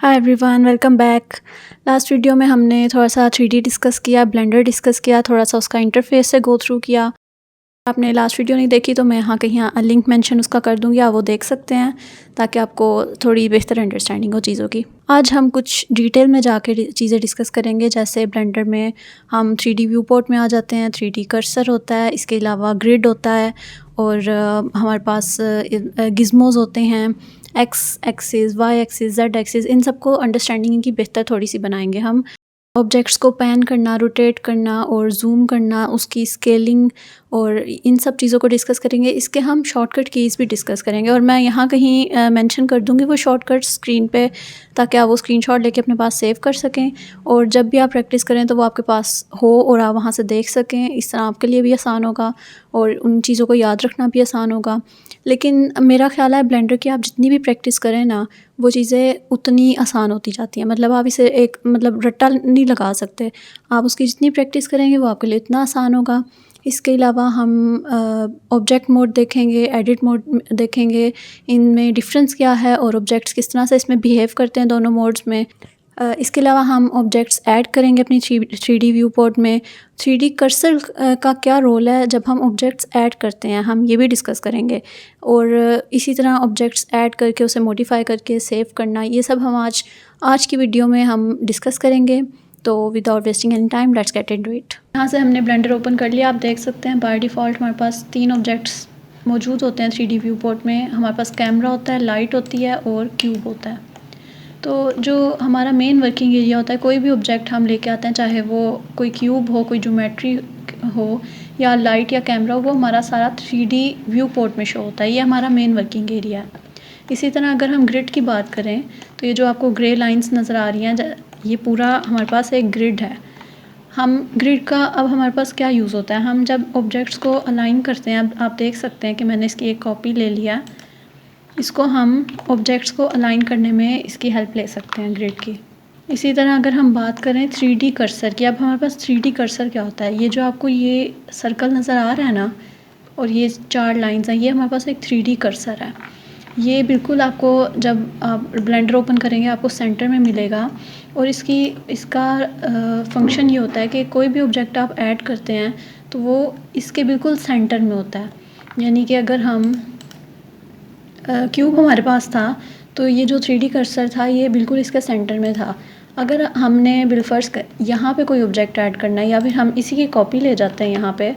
Hi everyone, welcome back. Last video में हमने थोड़ा सा 3D डिस्कस किया, ब्लेंडर डिस्कस किया, थोड़ा सा उसका इंटरफेस से गो थ्रू किया। आपने लास्ट वीडियो नहीं देखी तो मैं यहाँ कहीं लिंक मेंशन उसका कर दूँगी, आप वो देख सकते हैं ताकि आपको थोड़ी बेहतर अंडरस्टैंडिंग हो चीज़ों की। आज हम कुछ डिटेल में जाके चीज़ें डिस्कस करेंगे। जैसे ब्लेंडर में हम 3D व्यू पोर्ट में आ जाते हैं, 3D कर्सर होता है, इसके अलावा ग्रिड होता है और हमारे पास गिज़मोज़ होते हैं, X axis, Y axis, Z axis. इन सबको अंडरस्टैंडिंग की बेहतर थोड़ी सी बनाएंगे हम। ऑब्जेक्ट्स को पैन करना, रोटेट करना और जूम करना, उसकी स्केलिंग और इन सब चीज़ों को डिस्कस करेंगे। इसके हम शॉर्टकट कीज़ भी डिस्कस करेंगे और मैं यहाँ कहीं मेंशन कर दूँगी वो शॉर्टकट स्क्रीन पे, ताकि आप वो स्क्रीनशॉट लेके अपने पास सेव कर सकें और जब भी आप प्रैक्टिस करें तो वो आपके पास हो और आप वहाँ से देख सकें। इस तरह आपके लिए भी आसान होगा और उन चीज़ों को याद रखना भी आसान होगा। लेकिन मेरा ख़्याल है ब्लेंडर की आप जितनी भी प्रैक्टिस करें ना, वो चीज़ें उतनी आसान होती जाती हैं। मतलब आप इसे एक रट्टा नहीं लगा सकते। आप उसकी जितनी प्रैक्टिस करेंगे वो आपके लिए इतना आसान होगा। इसके अलावा हम ऑब्जेक्ट मोड देखेंगे, एडिट मोड देखेंगे, इनमें डिफरेंस क्या है और ऑब्जेक्ट्स किस तरह से इसमें बिहेव करते हैं दोनों मोड्स में। इसके अलावा हम ऑब्जेक्ट्स ऐड करेंगे अपनी 3D व्यू पोर्ट में। 3D कर्सर का क्या रोल है जब हम ऑब्जेक्ट्स ऐड करते हैं, हम ये भी डिस्कस करेंगे। और इसी तरह ऑब्जेक्ट्स ऐड करके उसे मॉडिफाई करके सेव करना, ये सब हम आज की वीडियो में हम डिस्कस करेंगे। तो without wasting any time let's get into it. यहाँ से हमने ब्लेंडर ओपन कर लिया। आप देख सकते हैं बाय डिफ़ॉल्ट हमारे पास 3 ऑब्जेक्ट्स मौजूद होते हैं 3D व्यू पोर्ट में। हमारे पास कैमरा होता है, लाइट होती है और क्यूब होता है। तो जो हमारा मेन वर्किंग एरिया होता है, कोई भी ऑब्जेक्ट हम लेके आते हैं, चाहे वो कोई क्यूब हो, कोई ज्योमेट्री हो या लाइट या कैमरा हो, वो हमारा सारा 3D व्यू पोर्ट में शो होता है। ये हमारा मेन वर्किंग एरिया है। इसी तरह अगर हम ग्रिड की बात करें तो ये जो आपको ग्रे लाइंस नज़र आ रही हैं, ये पूरा हमारे पास एक ग्रिड है। हम ग्रिड का अब हमारे पास क्या यूज़ होता है, हम जब ऑब्जेक्ट्स को अलाइन करते हैं, अब आप देख सकते हैं कि मैंने इसकी एक कॉपी ले लिया। इसको हम ऑब्जेक्ट्स को अलाइन करने में इसकी हेल्प ले सकते हैं ग्रिड की। इसी तरह अगर हम बात करें 3D कर्सर की, अब हमारे पास 3D कर्सर क्या होता है, ये जो आपको ये सर्कल नज़र आ रहा है ना और ये 4 लाइंस हैं, ये हमारे पास एक 3D कर्सर है। ये बिल्कुल आपको जब आप ब्लेंडर ओपन करेंगे आपको सेंटर में मिलेगा और इसका फंक्शन ये होता है कि कोई भी ऑब्जेक्ट आप ऐड करते हैं तो वो इसके बिल्कुल सेंटर में होता है। यानी कि अगर हम क्यूब हमारे पास था तो ये जो 3D कर्सर था ये बिल्कुल इसके सेंटर में था। अगर हमने बिलफर्स यहाँ पे कोई ऑब्जेक्ट ऐड करना है या फिर हम इसी की कॉपी ले जाते हैं, यहाँ पे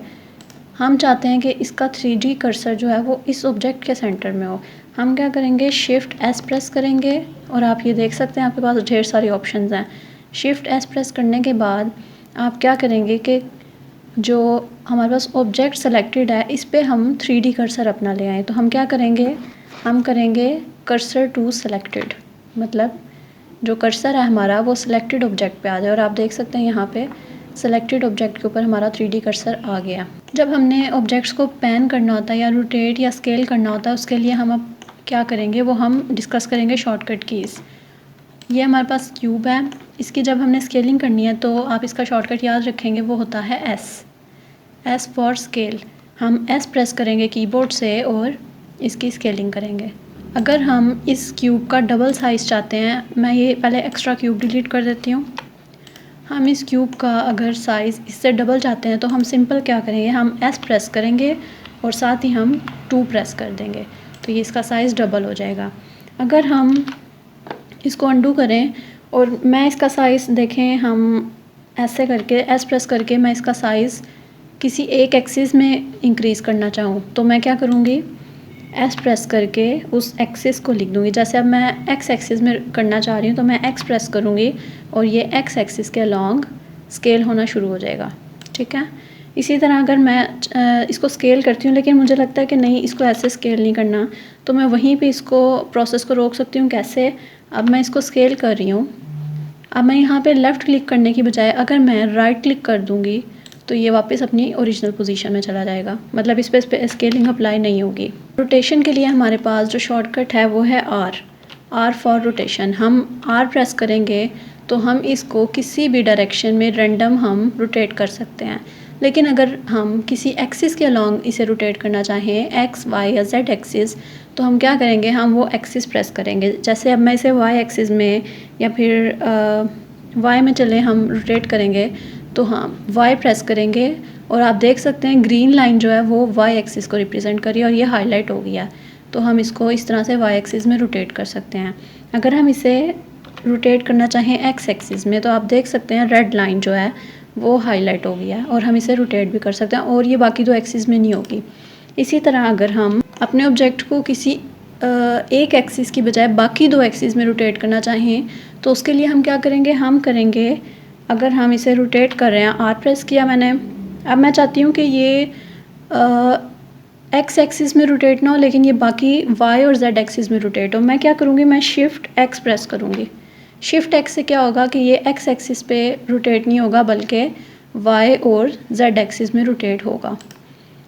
हम चाहते हैं कि इसका 3D कर्सर जो है वो इस ऑब्जेक्ट के सेंटर में हो, हम क्या करेंगे, शिफ्ट एस प्रेस करेंगे और आप ये देख सकते हैं आपके पास ढेर सारी ऑप्शंस हैं। शिफ्ट एस प्रेस करने के बाद आप क्या करेंगे कि जो हमारे पास ऑब्जेक्ट सेलेक्टेड है इस पर हम 3D कर्सर अपना ले आएँ। तो हम क्या करेंगे, हम करेंगे कर्सर टू सेलेक्टेड, मतलब जो कर्सर है हमारा वो सिलेक्टेड ऑब्जेक्ट पे आ जाए और आप देख सकते हैं यहाँ पे सेलेक्टेड ऑब्जेक्ट के ऊपर हमारा 3D कर्सर आ गया। जब हमने ऑब्जेक्ट्स को पैन करना होता है या रोटेट या स्केल करना होता है, उसके लिए हम अब क्या करेंगे वो हम डिस्कस करेंगे शॉर्टकट कीज़। ये हमारे पास क्यूब है, इसकी जब हमने स्केलिंग करनी है तो आप इसका शॉर्टकट याद रखेंगे, वो होता है एस फॉर स्केल। हम एस प्रेस करेंगे कीबोर्ड से और इसकी स्केलिंग करेंगे। अगर हम इस क्यूब का डबल साइज़ चाहते हैं, मैं ये पहले एक्स्ट्रा क्यूब डिलीट कर देती हूँ। हम इस क्यूब का अगर साइज़ इससे डबल चाहते हैं तो हम सिंपल क्या करेंगे, हम एस प्रेस करेंगे और साथ ही हम 2 प्रेस कर देंगे तो ये इसका साइज़ डबल हो जाएगा। अगर हम इसको अंडू करें और मैं इसका साइज़ देखें, हम ऐसे करके एस प्रेस करके मैं इसका साइज़ किसी एक एक्सिस में इंक्रीज़ करना चाहूँ तो मैं क्या करूँगी, एस प्रेस करके उस एक्सिस को लिख दूँगी। जैसे अब मैं एक्स एक्सिस में करना चाह रही हूँ तो मैं एक्स प्रेस करूँगी और ये एक्स एक्सिस के अलॉन्ग स्केल होना शुरू हो जाएगा। ठीक है, इसी तरह अगर मैं इसको स्केल करती हूँ लेकिन मुझे लगता है कि नहीं इसको ऐसे स्केल नहीं करना, तो मैं वहीं पे इसको प्रोसेस को रोक सकती हूँ। कैसे, अब मैं इसको स्केल कर रही हूँ, अब मैं यहाँ पे लेफ़्ट क्लिक करने की बजाय अगर मैं राइट क्लिक कर दूँगी तो ये वापस अपनी ओरिजिनल पोजीशन में चला जाएगा, मतलब इस पर स्केलिंग अप्लाई नहीं होगी। रोटेशन के लिए हमारे पास जो शॉर्टकट है वो है आर फॉर रोटेशन। हम आर प्रेस करेंगे तो हम इसको किसी भी डायरेक्शन में रैंडम हम रोटेट कर सकते हैं। लेकिन अगर हम किसी एक्सिस के अलॉन्ग इसे रोटेट करना चाहें, एक्स वाई या जेड एक्सिस, तो हम क्या करेंगे, हम वो एक्सिस प्रेस करेंगे। जैसे अब मैं इसे वाई एक्सिस में या फिर वाई में चले हम रोटेट करेंगे तो हम वाई प्रेस करेंगे और आप देख सकते हैं ग्रीन लाइन जो है वो वाई एक्सिस को रिप्रेजेंट करी और ये हाईलाइट हो गया। तो हम इसको इस तरह से वाई एक्सिस में रोटेट कर सकते हैं। अगर हम इसे रोटेट करना चाहें एक्स एक्सिस में तो आप देख सकते हैं रेड लाइन जो है वो हाईलाइट हो गया और हम इसे रोटेट भी कर सकते हैं और ये बाकी दो एक्सिस में नहीं होगी। इसी तरह अगर हम अपने ऑब्जेक्ट को किसी एक एक्सिस की बजाय बाकी दो एक्सिस में रोटेट करना चाहें तो उसके लिए हम क्या करेंगे, हम करेंगे, अगर हम इसे रोटेट कर रहे हैं, आर प्रेस किया मैंने, अब मैं चाहती हूँ कि ये एक्स एक्सिस में रोटेट ना हो लेकिन ये बाकी वाई और जेड एक्सिस में रोटेट हो। मैं क्या करूँगी, मैं शिफ्ट एक्स प्रेस करूँगी। शिफ्ट एक्स से क्या होगा कि ये एक्स एक्सिस पे रोटेट नहीं होगा बल्कि वाई और जेड एक्सिस में रोटेट होगा।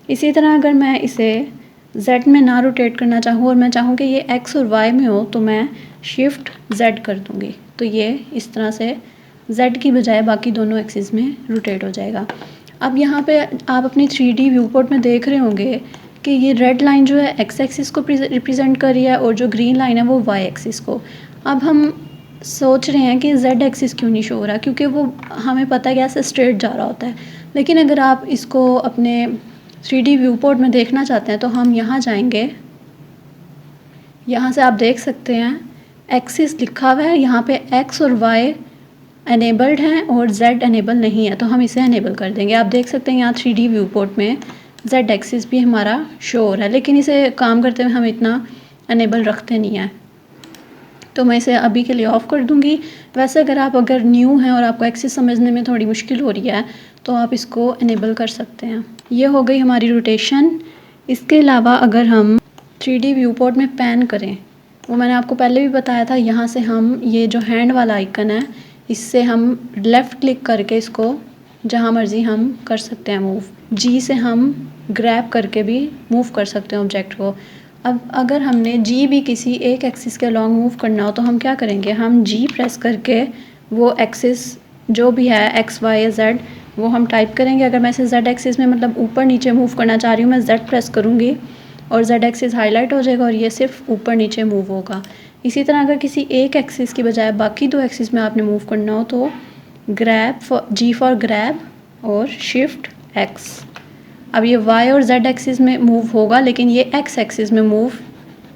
इसी तरह अगर मैं इसे जेड में ना रोटेट करना चाहूँ और मैं चाहूँ कि ये एक्स और वाई में हो तो मैं शिफ्ट जेड कर दूँगी। तो ये इस तरह से जेड की बजाय बाकी दोनों एक्सिस में रोटेट हो जाएगा। अब यहाँ पे आप अपनी 3D व्यू पोर्ट में देख रहे होंगे कि ये रेड लाइन जो है एक्स एक्सिस को रिप्रेजेंट कर रही है और जो ग्रीन लाइन है वो वाई एक्सिस को। अब हम सोच रहे हैं कि जेड एक्सिस क्यों नहीं शो हो रहा, क्योंकि वो हमें पता है कि ऐसे स्ट्रेट जा रहा होता है। लेकिन अगर आप इसको अपने 3D व्यू पोर्ट में देखना चाहते हैं तो हम यहाँ जाएंगे, यहाँ से आप देख सकते हैं एक्सिस लिखा हुआ है, यहाँ पे एक्स और वाई एनेबल्ड हैं और जेड एनेबल नहीं है, तो हम इसे एनेबल कर देंगे। आप देख सकते हैं यहाँ 3D व्यू पोर्ट में जेड एक्सिस भी हमारा शो हो रहा है, लेकिन इसे काम करते हुए हम इतना एनेबल रखते नहीं हैं। तो मैं इसे अभी के लिए ऑफ़ कर दूँगी। वैसे अगर न्यू हैं और आपको एक्सिस समझने में थोड़ी मुश्किल हो रही है तो आप इसको एनेबल कर सकते हैं। ये हो गई हमारी रोटेशन। इसके अलावा अगर हम 3D व्यू पोर्ट में पैन करें, वो मैंने आपको पहले भी बताया था, यहाँ से हम ये जो हैंड वाला आइकन है इससे हम लेफ़्ट क्लिक करके इसको जहाँ मर्ज़ी हम कर सकते हैं मूव। जी से हम ग्रैब करके भी मूव कर सकते हैं ऑब्जेक्ट को। अब अगर हमने जी भी किसी एक एक्सिस के अलॉन्ग मूव करना हो तो हम क्या करेंगे, हम जी प्रेस करके वो एक्सिस जो भी है एक्स वाई या जेड वो हम टाइप करेंगे। अगर मैं इसे जेड एक्सिस में मतलब ऊपर नीचे मूव करना चाह रही हूँ, मैं जेड प्रेस करूँगी और जेड एक्सिस हाईलाइट हो जाएगा और ये सिर्फ ऊपर नीचे मूव होगा। इसी तरह अगर किसी एक एक्सिस की बजाय बाकी दो एक्सिस में आपने मूव करना हो तो ग्रैब जी फॉर ग्रैब और शिफ्ट एक्स। अब ये वाई और जेड एक्सिस में मूव होगा लेकिन ये एक्स एक्सिस में मूव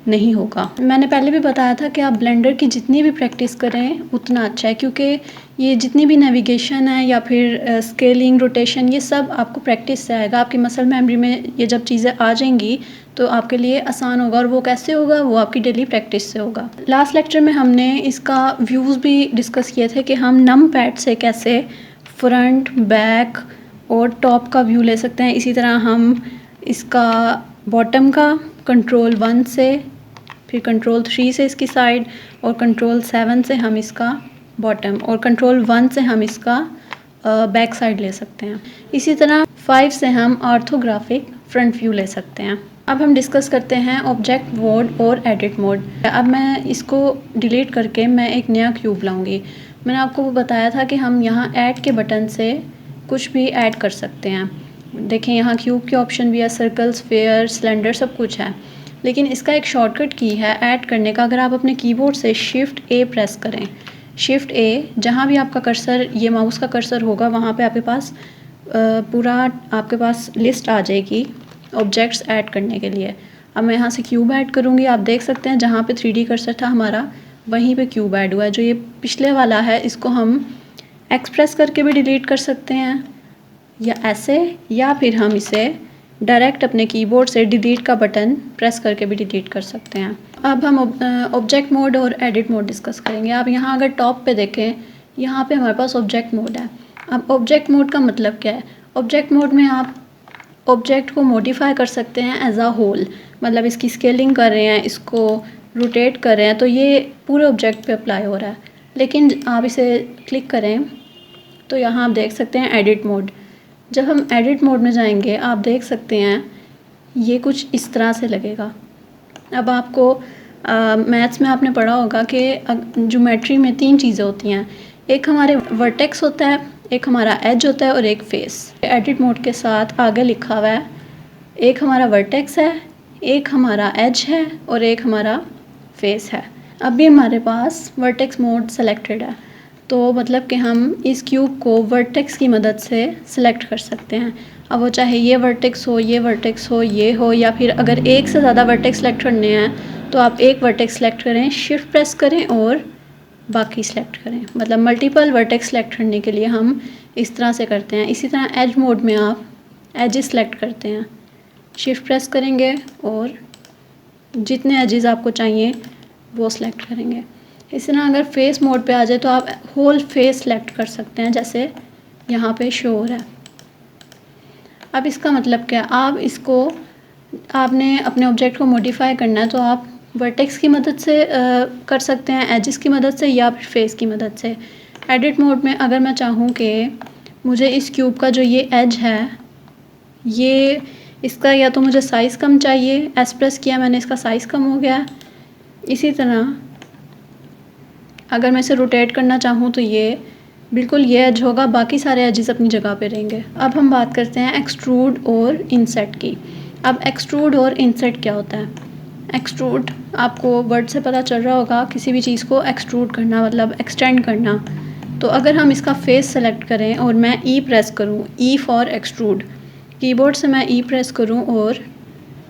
नहीं होगा। मैंने पहले भी बताया था कि आप ब्लेंडर की जितनी भी प्रैक्टिस करें उतना अच्छा है, क्योंकि ये जितनी भी नेविगेशन है या फिर स्केलिंग, रोटेशन, ये सब आपको प्रैक्टिस से आएगा। आपकी मसल मेमोरी में ये जब चीज़ें आ जाएंगी तो आपके लिए आसान होगा। और वो कैसे होगा, वो आपकी डेली प्रैक्टिस से होगा। लास्ट लेक्चर में हमने इसका व्यूज़ भी डिस्कस किए थे कि हम नम पैड से कैसे फ्रंट, बैक और टॉप का व्यू ले सकते हैं। इसी तरह हम इसका बॉटम का कंट्रोल 1 से, फिर कंट्रोल 3 से इसकी साइड और कंट्रोल 7 से हम इसका बॉटम और कंट्रोल 1 से हम इसका बैक साइड ले सकते हैं। इसी तरह 5 से हम ऑर्थोग्राफिक फ्रंट व्यू ले सकते हैं। अब हम डिस्कस करते हैं ऑब्जेक्ट मोड और एडिट मोड। अब मैं इसको डिलीट करके मैं एक नया क्यूब लाऊंगी। मैंने आपको बताया था कि हम यहाँ ऐड के बटन से कुछ भी ऐड कर सकते हैं। देखें यहाँ क्यूब के ऑप्शन भी है, सर्कल, स्फीयर, सिलेंडर, सब कुछ है। लेकिन इसका एक शॉर्टकट की है ऐड करने का। अगर आप अपने कीबोर्ड से शिफ्ट ए प्रेस करें, शिफ्ट ए, जहाँ भी आपका कर्सर, ये माउस का कर्सर होगा, वहाँ पे आपके पास पूरा आपके पास लिस्ट आ जाएगी ऑब्जेक्ट्स ऐड करने के लिए। अब मैं यहाँ से क्यूब ऐड करूँगी। आप देख सकते हैं जहाँ पे 3D कर्सर था हमारा वहीं पे क्यूब ऐड हुआ है। जो ये पिछले वाला है इसको हम एक्सप्रेस करके भी डिलीट कर सकते हैं या ऐसे, या फिर हम इसे डायरेक्ट अपने कीबोर्ड से डिलीट का बटन प्रेस करके भी डिलीट कर सकते हैं। अब हम ऑब्जेक्ट मोड और एडिट मोड डिस्कस करेंगे। आप यहाँ अगर टॉप पे देखें, यहाँ पे हमारे पास ऑब्जेक्ट मोड है। अब ऑब्जेक्ट मोड का मतलब क्या है? ऑब्जेक्ट मोड में आप ऑब्जेक्ट को मॉडिफाई कर सकते हैं एज अ होल, मतलब इसकी स्केलिंग कर रहे हैं, इसको रोटेट कर रहे हैं, तो ये पूरे ऑब्जेक्ट पे अप्लाई हो रहा है। लेकिन आप इसे क्लिक करें तो यहाँ आप देख सकते हैं एडिट मोड। जब हम एडिट मोड में जाएंगे आप देख सकते हैं ये कुछ इस तरह से लगेगा। अब आपको मैथ्स में आपने पढ़ा होगा कि ज्योमेट्री में 3 चीज़ें होती हैं। एक हमारे वर्टेक्स होता है, एक हमारा एज होता है और एक फेस। एडिट मोड के साथ आगे लिखा हुआ है, एक हमारा वर्टेक्स है, एक हमारा एज है और एक हमारा फेस है। अभी हमारे पास वर्टेक्स मोड सेलेक्टेड है, तो मतलब कि हम इस क्यूब को वर्टेक्स की मदद से सिलेक्ट कर सकते हैं। अब वो चाहे ये वर्टेक्स हो, ये वर्टेक्स हो, ये हो, या फिर अगर एक से ज़्यादा वर्टेक्स सेलेक्ट करने हैं तो आप एक वर्टेक्स सेलेक्ट करें, शिफ्ट प्रेस करें और बाकी सेलेक्ट करें। मतलब मल्टीपल वर्टेक्स सेलेक्ट करने के लिए हम इस तरह से करते हैं। इसी तरह एज मोड में आप एजेस सेलेक्ट करते हैं, शिफ्ट प्रेस करेंगे और जितने एजेस आपको चाहिए वो सिलेक्ट करेंगे। इसी तरह अगर फेस मोड पे आ जाए तो आप होल फेस सेलेक्ट कर सकते हैं, जैसे यहाँ पे शो हो रहा है। अब इसका मतलब क्या है, आप इसको आपने अपने ऑब्जेक्ट को मॉडिफाई करना है तो आप वर्टेक्स की मदद से कर सकते हैं, एजेस की मदद से, या फिर फेस की मदद से। एडिट मोड में अगर मैं चाहूँ कि मुझे इस क्यूब का जो ये एज है, ये इसका या तो मुझे साइज़ कम चाहिए, एस प्रेस किया मैंने, इसका साइज़ कम हो गया। इसी तरह अगर मैं इसे रोटेट करना चाहूँ तो ये बिल्कुल ये एज होगा, बाकी सारे एजेस अपनी जगह पे रहेंगे। अब हम बात करते हैं एक्सट्रूड और इंसर्ट की। अब एक्सट्रूड और इंसर्ट क्या होता है? एक्सट्रूड आपको वर्ड से पता चल रहा होगा, किसी भी चीज़ को एक्सट्रूड करना मतलब एक्सटेंड करना। तो अगर हम इसका फेस सेलेक्ट करें और मैं ई प्रेस करूँ, ई फॉर एक्सट्रूड, कीबोर्ड से मैं ई प्रेस करूँ और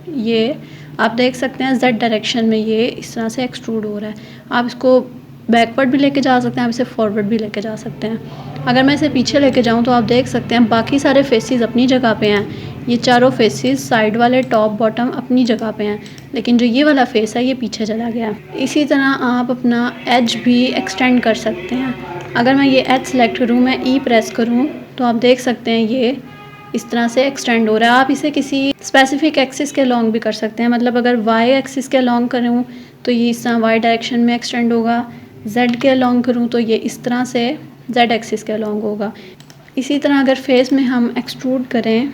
ये आप देख सकते हैं जेड डायरेक्शन में ये इस तरह से एक्सट्रूड हो रहा है। आप इसको बैकवर्ड भी लेके जा सकते हैं, आप इसे फॉरवर्ड भी लेके जा सकते हैं। अगर मैं इसे पीछे लेके जाऊं तो आप देख सकते हैं बाकी सारे फेसेस अपनी जगह पे हैं। ये चारों फेसेस साइड वाले टॉप बॉटम अपनी जगह पे हैं, लेकिन जो ये वाला फेस है ये पीछे चला गया। इसी तरह आप अपना एज भी एक्सटेंड कर सकते हैं। अगर मैं ये एज सेलेक्ट करूँ, मैं ई प्रेस करूँ, तो आप देख सकते हैं ये इस तरह से एक्सटेंड हो रहा है। आप इसे किसी स्पेसिफिक एक्सिस के लॉन्ग भी कर सकते हैं। मतलब अगर वाई एक्सिस के लॉन्ग करूँ तो ये इस तरह वाई डायरेक्शन में एक्सटेंड होगा, जेड के लॉन्ग करूँ तो ये इस तरह से जेड एक्सिस के लॉन्ग होगा। इसी तरह अगर फेस में हम एक्सट्रूड करें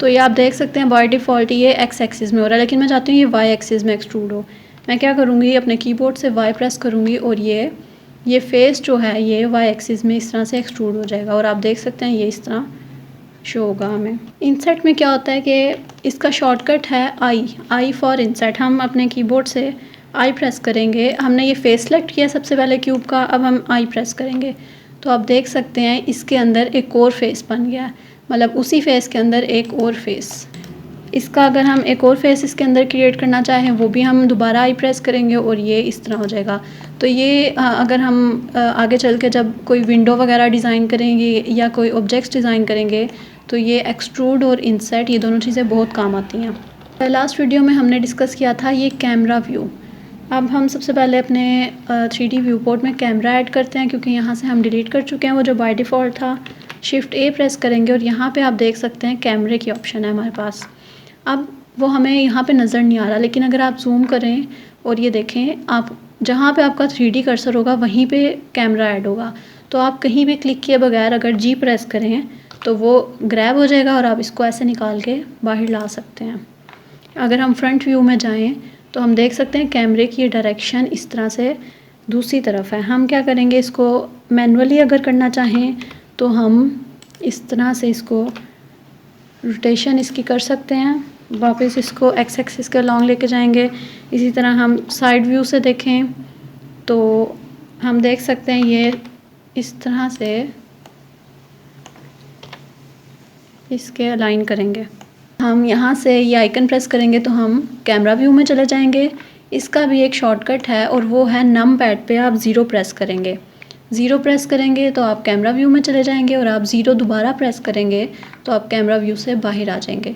तो ये आप देख सकते हैं बाय डिफ़ॉल्ट ये एक्स एक्सिस में हो रहा है, लेकिन मैं चाहती हूँ ये वाई एक्सिस में एक्सट्रूड हो। मैं क्या करूँगी, अपने कीबोर्ड से वाई प्रेस करूँगी और ये फेस जो है ये वाई एक्सिस में इस तरह से एक्सट्रूड हो जाएगा और आप देख सकते हैं ये इस तरह शो होगा हमें। इंसर्ट में क्या होता है कि इसका शॉर्टकट है आई फॉर इंसर्ट। हम अपने कीबोर्ड से आई प्रेस करेंगे, हमने ये फेस सेलेक्ट किया सबसे पहले क्यूब का, अब हम आई प्रेस करेंगे तो आप देख सकते हैं इसके अंदर एक और फेस बन गया है। मतलब उसी फेस के अंदर एक और फेस। इसका अगर हम एक और फेस इसके अंदर क्रिएट करना चाहें वो भी हम दोबारा आई प्रेस करेंगे और ये इस तरह हो जाएगा। तो ये अगर हम आगे चल के जब कोई विंडो वगैरह डिज़ाइन करेंगे या कोई ऑब्जेक्ट्स डिज़ाइन करेंगे तो ये एक्सट्रूड और इंसर्ट ये दोनों चीज़ें बहुत काम आती हैं। लास्ट वीडियो में हमने डिस्कस किया था ये कैमरा व्यू। अब हम सबसे पहले अपने 3D व्यू पोर्ट में कैमरा ऐड करते हैं, क्योंकि यहाँ से हम डिलीट कर चुके हैं वो जो बाय डिफ़ॉल्ट था। शिफ्ट ए प्रेस करेंगे और यहाँ पे आप देख सकते हैं कैमरे की ऑप्शन है हमारे पास। अब वो हमें यहाँ पे नज़र नहीं आ रहा, लेकिन अगर आप जूम करें और ये देखें, आप जहाँ पे आपका 3D कर्सर होगा वहीं पे कैमरा ऐड होगा। तो आप कहीं भी क्लिक किए बगैर अगर जी प्रेस करें तो वो ग्रैब हो जाएगा और आप इसको ऐसे निकाल के बाहर ला सकते हैं। अगर हम फ्रंट व्यू में जाएं तो हम देख सकते हैं कैमरे की डायरेक्शन इस तरह से दूसरी तरफ है। हम क्या करेंगे, इसको मैनुअली अगर करना चाहें तो हम इस तरह से इसको रोटेशन इसकी कर सकते हैं, वापस इसको एक्स एक्सिस के लॉन्ग लेके जाएंगे। इसी तरह हम साइड व्यू से देखें तो हम देख सकते हैं ये इस तरह से इसके अलाइन करेंगे। हम यहाँ से ये आइकन प्रेस करेंगे तो हम कैमरा व्यू में चले जाएंगे। इसका भी एक शॉर्टकट है और वो है नम पैड पे आप 0 प्रेस करेंगे। 0 प्रेस करेंगे तो आप कैमरा व्यू में चले जाएंगे और आप 0 दोबारा प्रेस करेंगे तो आप कैमरा व्यू से बाहर आ जाएंगे।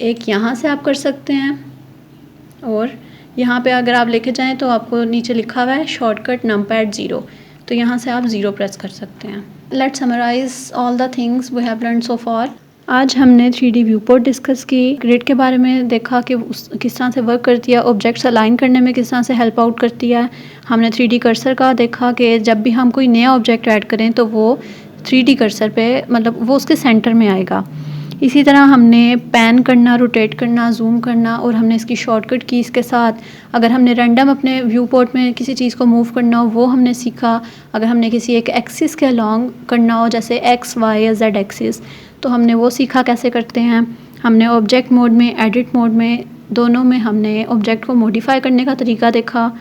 एक यहाँ से आप कर सकते हैं और यहाँ पे अगर आप लेके जाएं तो आपको नीचे लिखा हुआ है शॉर्टकट नम पैड 0, तो यहाँ से आप 0 प्रेस कर सकते हैं। Let's summarize all the things we have learn so far. आज हमने 3D व्यू पोर्ट डिस्कस की, ग्रिड के बारे में देखा कि किस तरह से वर्क करती है, ऑब्जेक्ट्स अलाइन करने में किस तरह से हेल्प आउट करती है। हमने 3D कर्सर का देखा कि जब भी हम कोई नया ऑब्जेक्ट ऐड करें तो वो 3D कर्सर पे मतलब वो उसके सेंटर में आएगा। इसी तरह हमने पैन करना, रोटेट करना, जूम करना और हमने इसकी शॉर्टकट की इसके साथ। अगर हमने रैंडम अपने व्यू पोर्ट में किसी चीज़ को मूव करना हो वो हमने सीखा। अगर हमने किसी एक एक्सिस के अलॉन्ग करना हो जैसे एक्स वाई या जेड एक्सिस तो हमने वो सीखा कैसे करते हैं। हमने ऑब्जेक्ट मोड में, एडिट मोड में दोनों में हमने ऑब्जेक्ट को मॉडिफाई करने का तरीका देखा,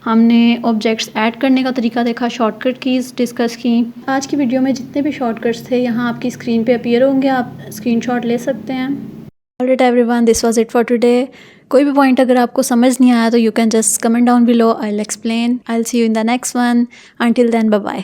हमने ऑब्जेक्ट्स ऐड करने का तरीका देखा, शॉर्टकट कीज़ डिस्कस की। आज की वीडियो में जितने भी शॉर्टकट्स थे यहाँ आपकी स्क्रीन पे अपीयर होंगे, आप स्क्रीनशॉट ले सकते हैं। Alright everyone, this was it for today. कोई भी पॉइंट अगर आपको समझ नहीं आया तो you can just comment down below, I will explain. I will see you in the next one. Until then, bye bye.